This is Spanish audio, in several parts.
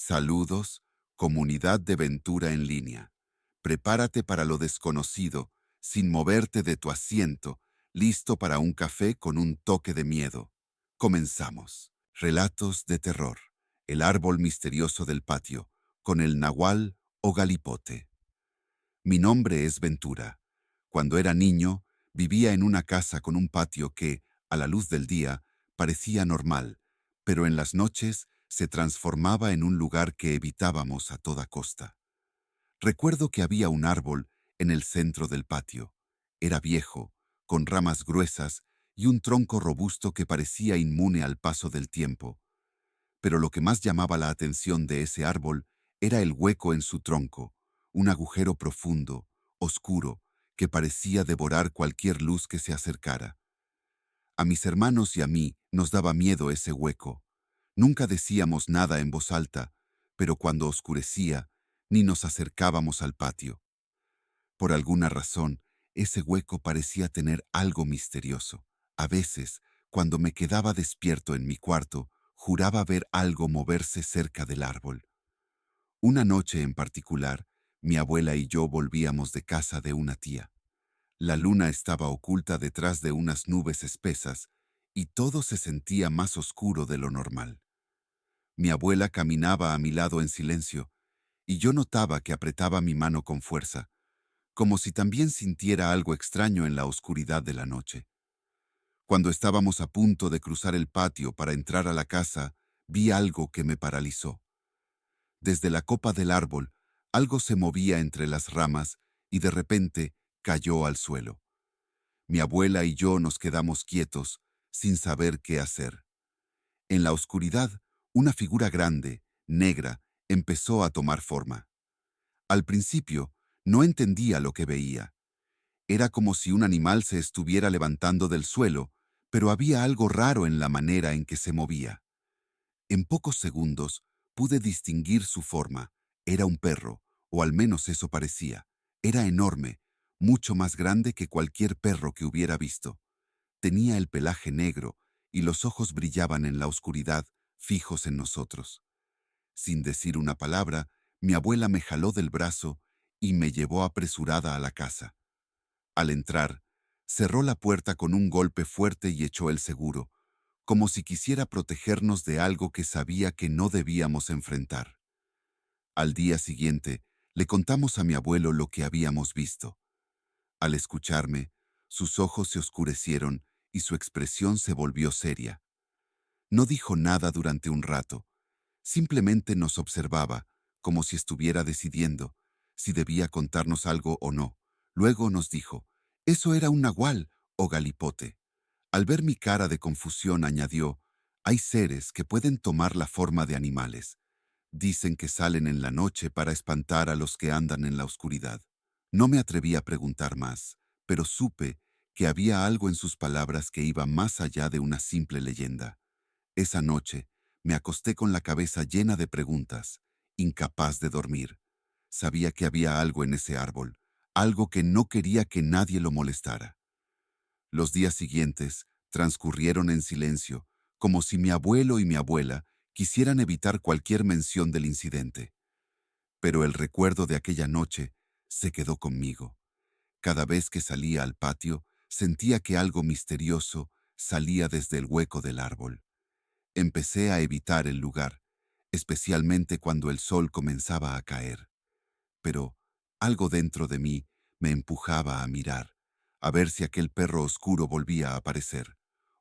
Saludos, comunidad de Ventura en línea. Prepárate para lo desconocido, sin moverte de tu asiento, listo para un café con un toque de miedo. Comenzamos. Relatos de terror. El árbol misterioso del patio, con el nahual o galipote. Mi nombre es Ventura. Cuando era niño, vivía en una casa con un patio que, a la luz del día, parecía normal, pero en las noches se transformaba en un lugar que evitábamos a toda costa. Recuerdo que había un árbol en el centro del patio. Era viejo, con ramas gruesas y un tronco robusto que parecía inmune al paso del tiempo. Pero lo que más llamaba la atención de ese árbol era el hueco en su tronco, un agujero profundo, oscuro, que parecía devorar cualquier luz que se acercara. A mis hermanos y a mí nos daba miedo ese hueco. Nunca decíamos nada en voz alta, pero cuando oscurecía, ni nos acercábamos al patio. Por alguna razón, ese hueco parecía tener algo misterioso. A veces, cuando me quedaba despierto en mi cuarto, juraba ver algo moverse cerca del árbol. Una noche en particular, mi abuela y yo volvíamos de casa de una tía. La luna estaba oculta detrás de unas nubes espesas y todo se sentía más oscuro de lo normal. Mi abuela caminaba a mi lado en silencio y yo notaba que apretaba mi mano con fuerza, como si también sintiera algo extraño en la oscuridad de la noche. Cuando estábamos a punto de cruzar el patio para entrar a la casa, vi algo que me paralizó. Desde la copa del árbol, algo se movía entre las ramas y de repente cayó al suelo. Mi abuela y yo nos quedamos quietos, sin saber qué hacer. En la oscuridad, una figura grande, negra, empezó a tomar forma. Al principio, no entendía lo que veía. Era como si un animal se estuviera levantando del suelo, pero había algo raro en la manera en que se movía. En pocos segundos pude distinguir su forma. Era un perro, o al menos eso parecía. Era enorme, mucho más grande que cualquier perro que hubiera visto. Tenía el pelaje negro y los ojos brillaban en la oscuridad, fijos en nosotros. Sin decir una palabra, mi abuela me jaló del brazo y me llevó apresurada a la casa. Al entrar, cerró la puerta con un golpe fuerte y echó el seguro, como si quisiera protegernos de algo que sabía que no debíamos enfrentar. Al día siguiente, le contamos a mi abuelo lo que habíamos visto. Al escucharme, sus ojos se oscurecieron y su expresión se volvió seria. No dijo nada durante un rato, simplemente nos observaba, como si estuviera decidiendo si debía contarnos algo o no. Luego nos dijo, «Eso era un nahual o galipote». Al ver mi cara de confusión añadió, «Hay seres que pueden tomar la forma de animales. Dicen que salen en la noche para espantar a los que andan en la oscuridad». No me atreví a preguntar más, pero supe que había algo en sus palabras que iba más allá de una simple leyenda. Esa noche, me acosté con la cabeza llena de preguntas, incapaz de dormir. Sabía que había algo en ese árbol, algo que no quería que nadie lo molestara. Los días siguientes transcurrieron en silencio, como si mi abuelo y mi abuela quisieran evitar cualquier mención del incidente. Pero el recuerdo de aquella noche se quedó conmigo. Cada vez que salía al patio, sentía que algo misterioso salía desde el hueco del árbol. Empecé a evitar el lugar, especialmente cuando el sol comenzaba a caer. Pero algo dentro de mí me empujaba a mirar, a ver si aquel perro oscuro volvía a aparecer.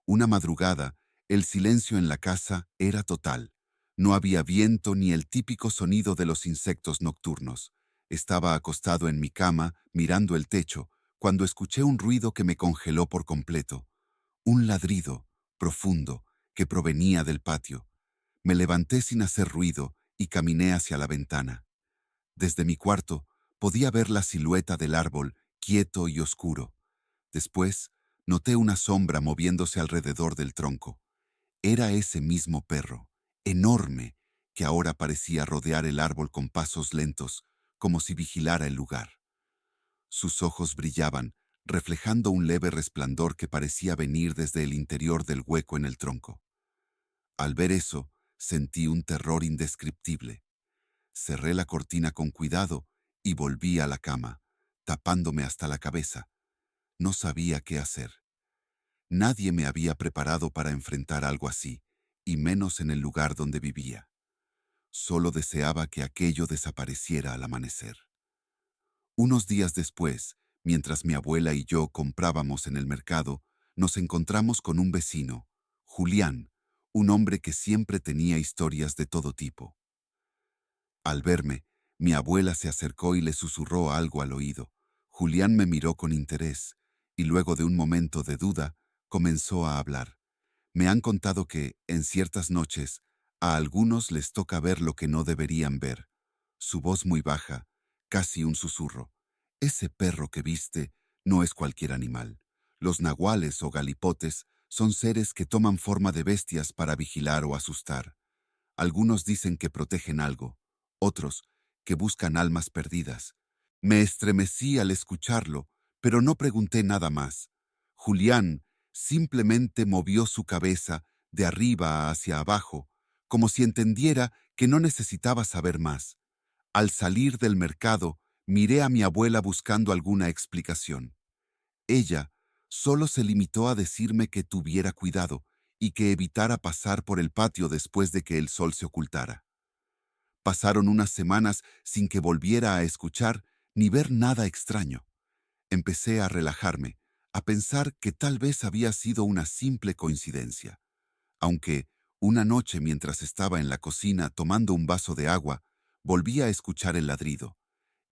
Una madrugada, el silencio en la casa era total. No había viento ni el típico sonido de los insectos nocturnos. Estaba acostado en mi cama, mirando el techo, cuando escuché un ruido que me congeló por completo. Un ladrido, profundo, que provenía del patio. Me levanté sin hacer ruido y caminé hacia la ventana. Desde mi cuarto podía ver la silueta del árbol, quieto y oscuro. Después, noté una sombra moviéndose alrededor del tronco. Era ese mismo perro, enorme, que ahora parecía rodear el árbol con pasos lentos, como si vigilara el lugar. Sus ojos brillaban, reflejando un leve resplandor que parecía venir desde el interior del hueco en el tronco. Al ver eso, sentí un terror indescriptible. Cerré la cortina con cuidado y volví a la cama, tapándome hasta la cabeza. No sabía qué hacer. Nadie me había preparado para enfrentar algo así, y menos en el lugar donde vivía. Solo deseaba que aquello desapareciera al amanecer. Unos días después, mientras mi abuela y yo comprábamos en el mercado, nos encontramos con un vecino, Julián, un hombre que siempre tenía historias de todo tipo. Al verme, mi abuela se acercó y le susurró algo al oído. Julián me miró con interés, y luego de un momento de duda, comenzó a hablar. Me han contado que, en ciertas noches, a algunos les toca ver lo que no deberían ver. Su voz muy baja, casi un susurro. Ese perro que viste no es cualquier animal. Los nahuales o galipotes son seres que toman forma de bestias para vigilar o asustar. Algunos dicen que protegen algo, otros que buscan almas perdidas. Me estremecí al escucharlo, pero no pregunté nada más. Julián simplemente movió su cabeza de arriba hacia abajo, como si entendiera que no necesitaba saber más. Al salir del mercado, miré a mi abuela buscando alguna explicación. Ella solo se limitó a decirme que tuviera cuidado y que evitara pasar por el patio después de que el sol se ocultara. Pasaron unas semanas sin que volviera a escuchar ni ver nada extraño. Empecé a relajarme, a pensar que tal vez había sido una simple coincidencia. Aunque, una noche mientras estaba en la cocina tomando un vaso de agua, volví a escuchar el ladrido.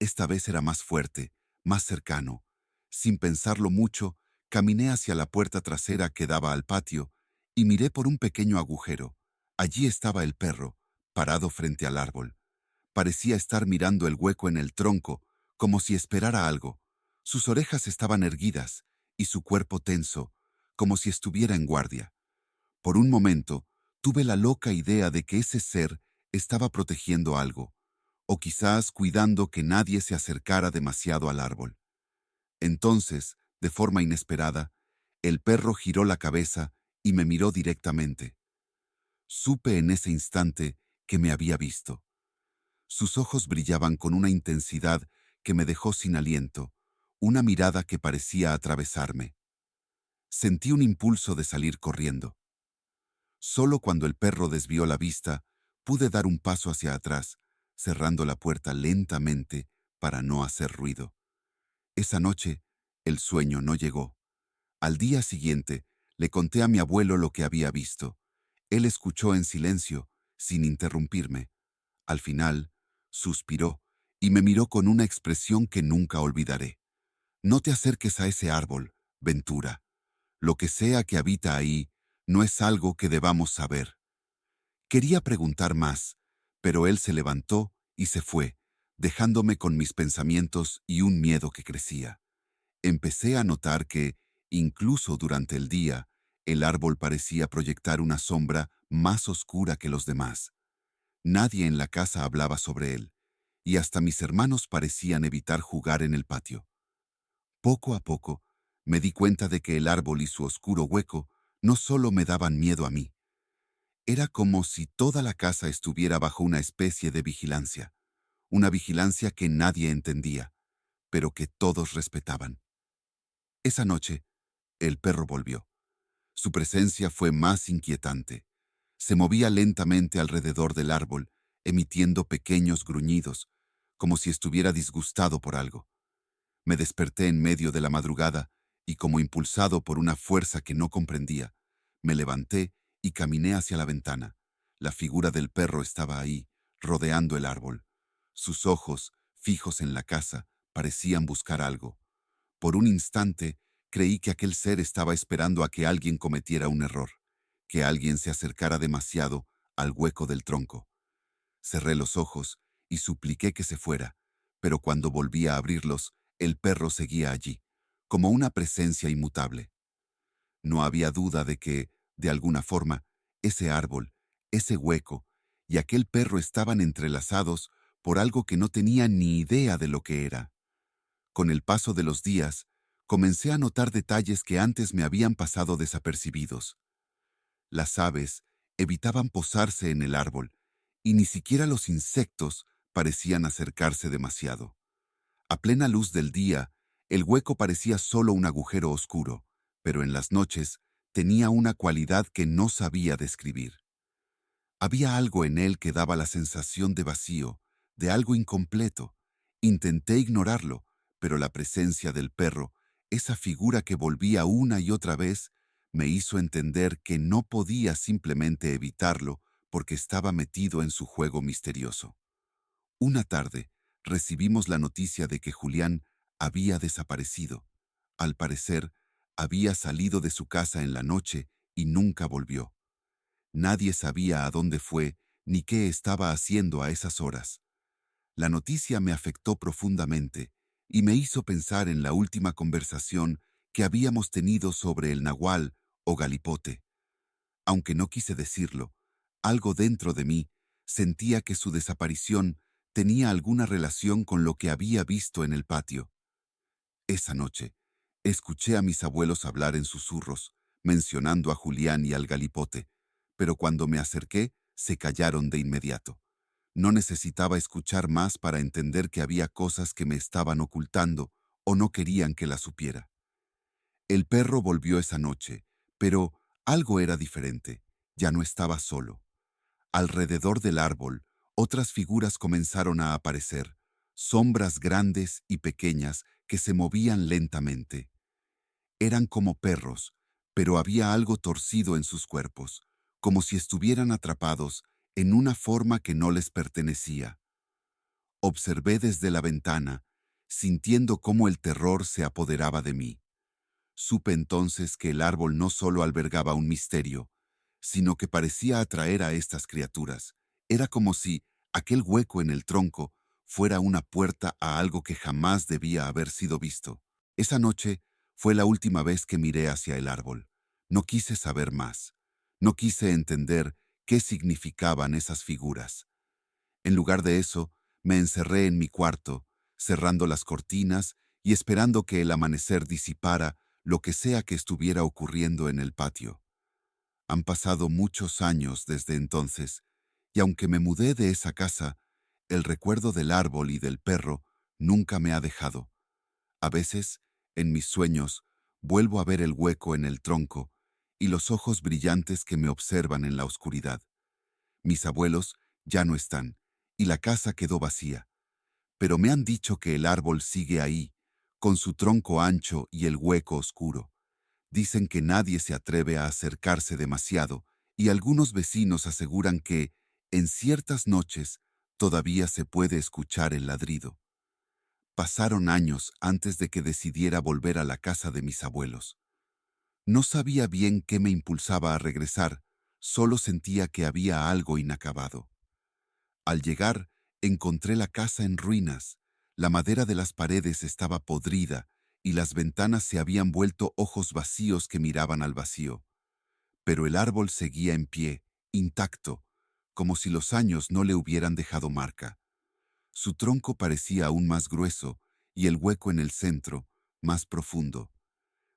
Esta vez era más fuerte, más cercano. Sin pensarlo mucho, caminé hacia la puerta trasera que daba al patio y miré por un pequeño agujero. Allí estaba el perro, parado frente al árbol. Parecía estar mirando el hueco en el tronco, como si esperara algo. Sus orejas estaban erguidas y su cuerpo tenso, como si estuviera en guardia. Por un momento, tuve la loca idea de que ese ser estaba protegiendo algo, o quizás cuidando que nadie se acercara demasiado al árbol. Entonces, de forma inesperada, el perro giró la cabeza y me miró directamente. Supe en ese instante que me había visto. Sus ojos brillaban con una intensidad que me dejó sin aliento, una mirada que parecía atravesarme. Sentí un impulso de salir corriendo. Solo cuando el perro desvió la vista, pude dar un paso hacia atrás, cerrando la puerta lentamente para no hacer ruido. Esa noche, el sueño no llegó. Al día siguiente, le conté a mi abuelo lo que había visto. Él escuchó en silencio, sin interrumpirme. Al final, suspiró y me miró con una expresión que nunca olvidaré. No te acerques a ese árbol, Ventura. Lo que sea que habita ahí no es algo que debamos saber. Quería preguntar más, pero él se levantó y se fue, dejándome con mis pensamientos y un miedo que crecía. Empecé a notar que, incluso durante el día, el árbol parecía proyectar una sombra más oscura que los demás. Nadie en la casa hablaba sobre él, y hasta mis hermanos parecían evitar jugar en el patio. Poco a poco, me di cuenta de que el árbol y su oscuro hueco no solo me daban miedo a mí. Era como si toda la casa estuviera bajo una especie de vigilancia, una vigilancia que nadie entendía, pero que todos respetaban. Esa noche, el perro volvió. Su presencia fue más inquietante. Se movía lentamente alrededor del árbol, emitiendo pequeños gruñidos, como si estuviera disgustado por algo. Me desperté en medio de la madrugada y, como impulsado por una fuerza que no comprendía, me levanté y caminé hacia la ventana. La figura del perro estaba ahí, rodeando el árbol. Sus ojos, fijos en la casa, parecían buscar algo. Por un instante, creí que aquel ser estaba esperando a que alguien cometiera un error, que alguien se acercara demasiado al hueco del tronco. Cerré los ojos y supliqué que se fuera, pero cuando volví a abrirlos, el perro seguía allí, como una presencia inmutable. No había duda de que, de alguna forma, ese árbol, ese hueco y aquel perro estaban entrelazados por algo que no tenía ni idea de lo que era. Con el paso de los días, comencé a notar detalles que antes me habían pasado desapercibidos. Las aves evitaban posarse en el árbol, y ni siquiera los insectos parecían acercarse demasiado. A plena luz del día, el hueco parecía solo un agujero oscuro, pero en las noches tenía una cualidad que no sabía describir. Había algo en él que daba la sensación de vacío, de algo incompleto. Intenté ignorarlo, pero la presencia del perro, esa figura que volvía una y otra vez, me hizo entender que no podía simplemente evitarlo porque estaba metido en su juego misterioso. Una tarde, recibimos la noticia de que Julián había desaparecido. Al parecer, había salido de su casa en la noche y nunca volvió. Nadie sabía a dónde fue ni qué estaba haciendo a esas horas. La noticia me afectó profundamente y me hizo pensar en la última conversación que habíamos tenido sobre el nahual o galipote. Aunque no quise decirlo, algo dentro de mí sentía que su desaparición tenía alguna relación con lo que había visto en el patio. Esa noche, escuché a mis abuelos hablar en susurros, mencionando a Julián y al galipote, pero cuando me acerqué, se callaron de inmediato. No necesitaba escuchar más para entender que había cosas que me estaban ocultando o no querían que las supiera. El perro volvió esa noche, pero algo era diferente. Ya no estaba solo. Alrededor del árbol, otras figuras comenzaron a aparecer, sombras grandes y pequeñas que se movían lentamente. Eran como perros, pero había algo torcido en sus cuerpos, como si estuvieran atrapados en una forma que no les pertenecía. Observé desde la ventana, sintiendo cómo el terror se apoderaba de mí. Supe entonces que el árbol no solo albergaba un misterio, sino que parecía atraer a estas criaturas. Era como si aquel hueco en el tronco fuera una puerta a algo que jamás debía haber sido visto. Esa noche fue la última vez que miré hacia el árbol. No quise saber más. No quise entender qué significaban esas figuras. En lugar de eso, me encerré en mi cuarto, cerrando las cortinas y esperando que el amanecer disipara lo que sea que estuviera ocurriendo en el patio. Han pasado muchos años desde entonces, y aunque me mudé de esa casa, el recuerdo del árbol y del perro nunca me ha dejado. A veces, en mis sueños, vuelvo a ver el hueco en el tronco y los ojos brillantes que me observan en la oscuridad. Mis abuelos ya no están, y la casa quedó vacía, pero me han dicho que el árbol sigue ahí, con su tronco ancho y el hueco oscuro. Dicen que nadie se atreve a acercarse demasiado, y algunos vecinos aseguran que, en ciertas noches, todavía se puede escuchar el ladrido. Pasaron años antes de que decidiera volver a la casa de mis abuelos. No sabía bien qué me impulsaba a regresar, solo sentía que había algo inacabado. Al llegar, encontré la casa en ruinas. La madera de las paredes estaba podrida y las ventanas se habían vuelto ojos vacíos que miraban al vacío. Pero el árbol seguía en pie, intacto, como si los años no le hubieran dejado marca. Su tronco parecía aún más grueso y el hueco en el centro, más profundo.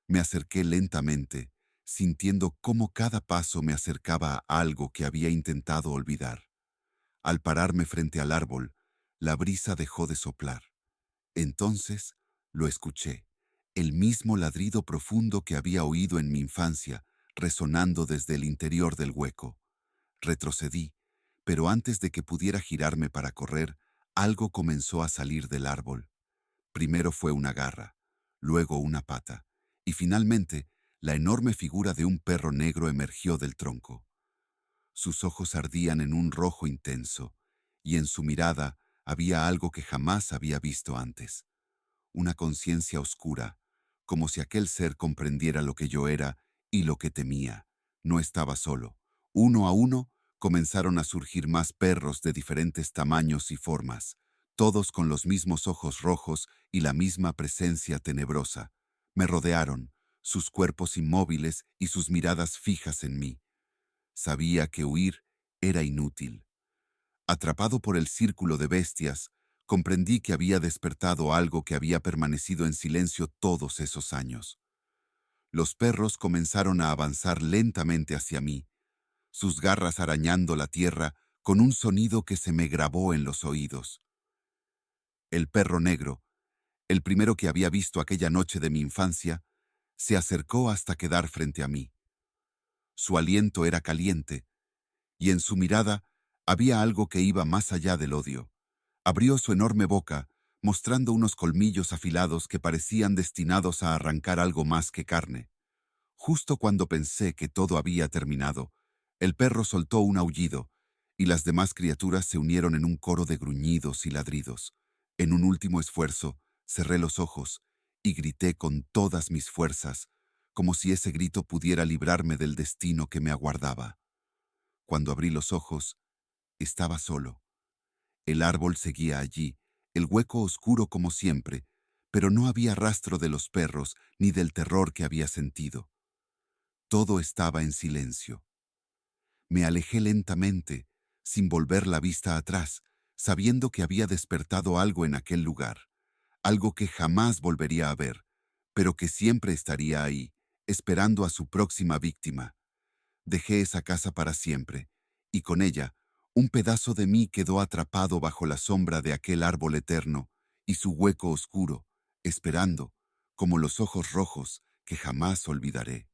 Me acerqué lentamente, sintiendo cómo cada paso me acercaba a algo que había intentado olvidar. Al pararme frente al árbol, la brisa dejó de soplar. Entonces lo escuché, el mismo ladrido profundo que había oído en mi infancia, resonando desde el interior del hueco. Retrocedí, pero antes de que pudiera girarme para correr, algo comenzó a salir del árbol. Primero fue una garra, luego una pata, y finalmente la enorme figura de un perro negro emergió del tronco. Sus ojos ardían en un rojo intenso, y en su mirada había algo que jamás había visto antes. Una conciencia oscura, como si aquel ser comprendiera lo que yo era y lo que temía. No estaba solo. Uno a uno comenzaron a surgir más perros de diferentes tamaños y formas, todos con los mismos ojos rojos y la misma presencia tenebrosa. Me rodearon, sus cuerpos inmóviles y sus miradas fijas en mí. Sabía que huir era inútil. Atrapado por el círculo de bestias, comprendí que había despertado algo que había permanecido en silencio todos esos años. Los perros comenzaron a avanzar lentamente hacia mí, sus garras arañando la tierra con un sonido que se me grabó en los oídos. El perro negro, el primero que había visto aquella noche de mi infancia, se acercó hasta quedar frente a mí. Su aliento era caliente, y en su mirada había algo que iba más allá del odio. Abrió su enorme boca, mostrando unos colmillos afilados que parecían destinados a arrancar algo más que carne. Justo cuando pensé que todo había terminado, el perro soltó un aullido, y las demás criaturas se unieron en un coro de gruñidos y ladridos. En un último esfuerzo, cerré los ojos y grité con todas mis fuerzas, como si ese grito pudiera librarme del destino que me aguardaba. Cuando abrí los ojos, estaba solo. El árbol seguía allí, el hueco oscuro como siempre, pero no había rastro de los perros ni del terror que había sentido. Todo estaba en silencio. Me alejé lentamente, sin volver la vista atrás, sabiendo que había despertado algo en aquel lugar, algo que jamás volvería a ver, pero que siempre estaría ahí, esperando a su próxima víctima. Dejé esa casa para siempre, y con ella, un pedazo de mí quedó atrapado bajo la sombra de aquel árbol eterno y su hueco oscuro, esperando, como los ojos rojos que jamás olvidaré.